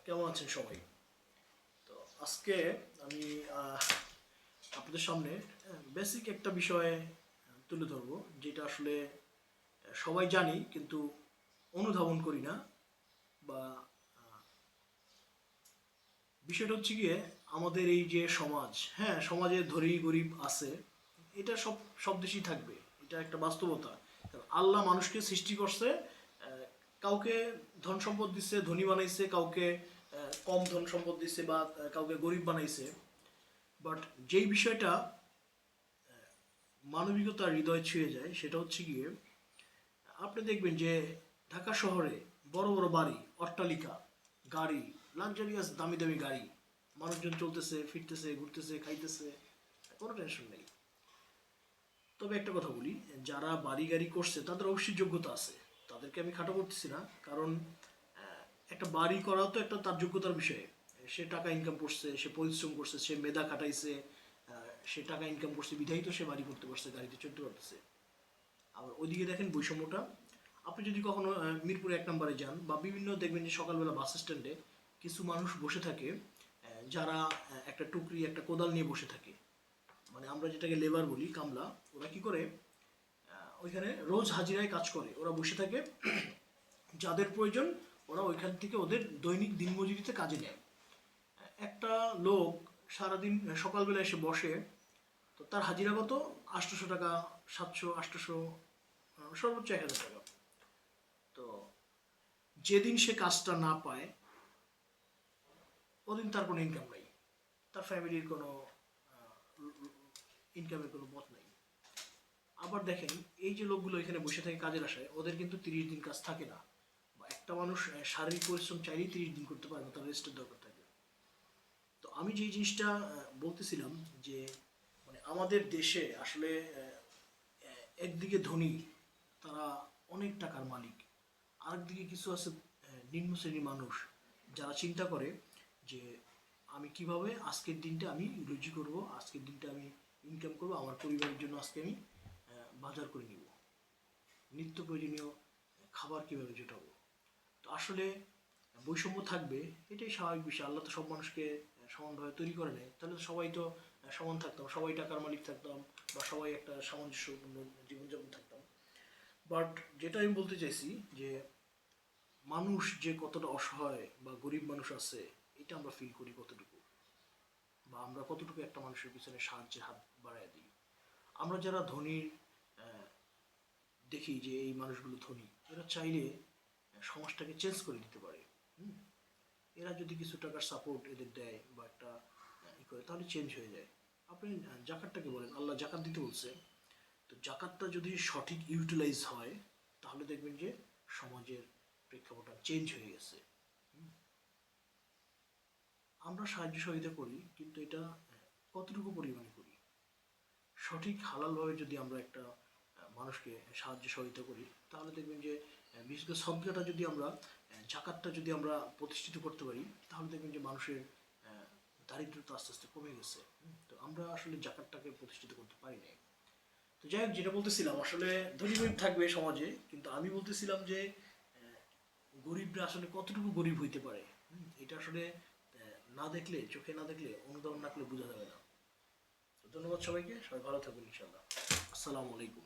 কেমন আছেন সবাই? তো আজকে আমি আপনাদের সামনে বেসিক একটা বিষয় তুলে ধরবো, যেটা আসলে সবাই জানি কিন্তু অনুধাবন করি না। বা বিষয়টা হচ্ছে গিয়ে আমাদের এই যে সমাজ, হ্যাঁ, সমাজে ধনী গরিব আছে, এটা সব সব দেশেই থাকবে। এটা একটা বাস্তবতা। কারণ আল্লাহ মানুষকে সৃষ্টি করছে, কাউকে ধন সম্পদ দিচ্ছে, ধনী বানাইছে, কাউকে কম ধন সম্পদ দিচ্ছে, বা কাউকে গরিব বানাইছে। বাট যেই বিষয়টা মানবিকতার হৃদয় ছুঁয়ে যায় সেটা হচ্ছে গিয়ে, আপনি দেখবেন যে ঢাকা শহরে বড় বড় বাড়ি, অট্টালিকা, গাড়ি, লাক্সারিয়াস দামি দামি গাড়ি, মানুষজন চলতেছে, ফিরতেছে, ঘুরতেছে, খাইতেছে, কোনো টেনশন নেই। তবে একটা কথা বলি, যারা বাড়ি গাড়ি করছে তাদের অবশ্যই যোগ্যতা আছে, তাদেরকে আমি খাটো করতেছি না। কারণ একটা বাড়ি করাও তো একটা তার যোগ্যতার বিষয়। সে টাকা ইনকাম করছে, সে পরিশ্রম করছে, সে মেধা খাটাইছে, সে টাকা ইনকাম করছে বিধায়ী তো সে বাড়ি করতে পারছে, গাড়িতে চলতে পারতেছে। আবার ওইদিকে দেখেন বৈষম্যটা। আপনি যদি কখনো মিরপুরে 1 নম্বরে যান, বা বিভিন্ন দেখবেন যে সকালবেলা বাস স্ট্যান্ডে কিছু মানুষ বসে থাকে, যারা একটা টুকরি, একটা কোদাল নিয়ে বসে থাকে, মানে আমরা যেটাকে লেবার বলি, কামলা। ওরা কি করে, ওইখানে রোজ হাজিরায় কাজ করে, ওরা বসে থাকে। যাদের প্রয়োজন ওরা ওইখান থেকে ওদের দৈনিক দিনমজুরিতে কাজে নেয়। একটা লোক সারাদিন সকালবেলা এসে বসে, তো তার হাজিরা কত? 800 টাকা, 700, 800, সর্বোচ্চ 1000 টাকা। তো যেদিন সে কাজটা না পায়, ওদিন তার কোনো ইনকাম নাই, তার ফ্যামিলির কোনো ইনকামের কোনো পথ নাই। আবার দেখেন, এই যে লোকগুলো এখানে বসে থাকে কাজের আশায়, ওদের কিন্তু 30 দিন কাজ থাকে না। বা একটা মানুষ শারীরিক পরিশ্রম চাইলেই 30 দিন করতে পারে না, তার রেস্টের দরকার থাকে। তো আমি যে জিনিসটা বলতেছিলাম, যে মানে আমাদের দেশে আসলে একদিকে ধনী, তারা অনেক টাকার মালিক, আরেকদিকে কিছু আছে নিম্ন শ্রেণীর মানুষ, যারা চিন্তা করে যে আমি কিভাবে আজকের দিনটা আমি রুজি করব, আজকের দিনটা আমি ইনকাম করব, আমার পরিবারের জন্য আজকে আমি বাজার করে নিব, নিত্য প্রয়োজনীয় খাবার কীভাবে জোটাবো। তো আসলে বৈষম্য থাকবে, এটাই স্বাভাবিক বিষয়। আল্লাহ তো সব মানুষকে সমানভাবে তৈরি করে নেয়, তাহলে তো সবাই তো সমান থাকতাম, সবাই টাকার মালিক থাকতাম, বা সবাই একটা সামঞ্জস্যপূর্ণ জীবনযাপন থাকতাম। বাট যেটা আমি বলতে চাইছি, যে মানুষ যে কতটা অসহায় বা গরিব মানুষ আছে, এটা আমরা ফিল করি কতটুকু, বা আমরা কতটুকু একটা মানুষের পিছনে সাহায্যের হাত বাড়ায় দিই। আমরা যারা ধনীর দেখি যে এই মানুষগুলো ধনী, এরা চাইলে সমাজটাকে চেঞ্জ করে দিতে পারে। এরা যদি কিছু টাকার সাপোর্ট এদের দেয়, বা একটা ই করে, তাহলে চেঞ্জ হয়ে যায়। আপনি জাকাতটাকে বলেন, আল্লাহ জাকাত দিতে বলছে, তো জাকাতটা যদি সঠিক ইউটিলাইজ হয়, তাহলে দেখবেন যে সমাজের প্রেক্ষাপটটা চেঞ্জ হয়ে গেছে। আমরা সাহায্য সহযোগিতা করি, কিন্তু এটা কতটুকু পরিমাণে করি? সঠিক হালালভাবে যদি আমরা একটা মানুষকে সাহায্য সহযোগিতা করি, তাহলে দেখবেন যে বিশেষ করে সদকাটা যদি আমরা, জাকাতটা যদি আমরা প্রতিষ্ঠিত করতে পারি, তাহলে দেখবেন যে মানুষের দারিদ্রতা আস্তে আস্তে কমে গেছে। তো আমরা আসলে জাকাতটাকে প্রতিষ্ঠিত করতে পারি না। তো যাই হোক, যেটা বলতেছিলাম, আসলে ধনী গরিব থাকবে সমাজে, কিন্তু আমি বলতেছিলাম যে গরিবরা আসলে কতটুকু গরিব হইতে পারে, এটা আসলে না দেখলে, চোখে না দেখলে, অনুধাবন না করলে বোঝা যাবে না। তো ধন্যবাদ সবাইকে, সবাই ভালো থাকবেন ইনশাল্লাহ। আসসালামু আলাইকুম।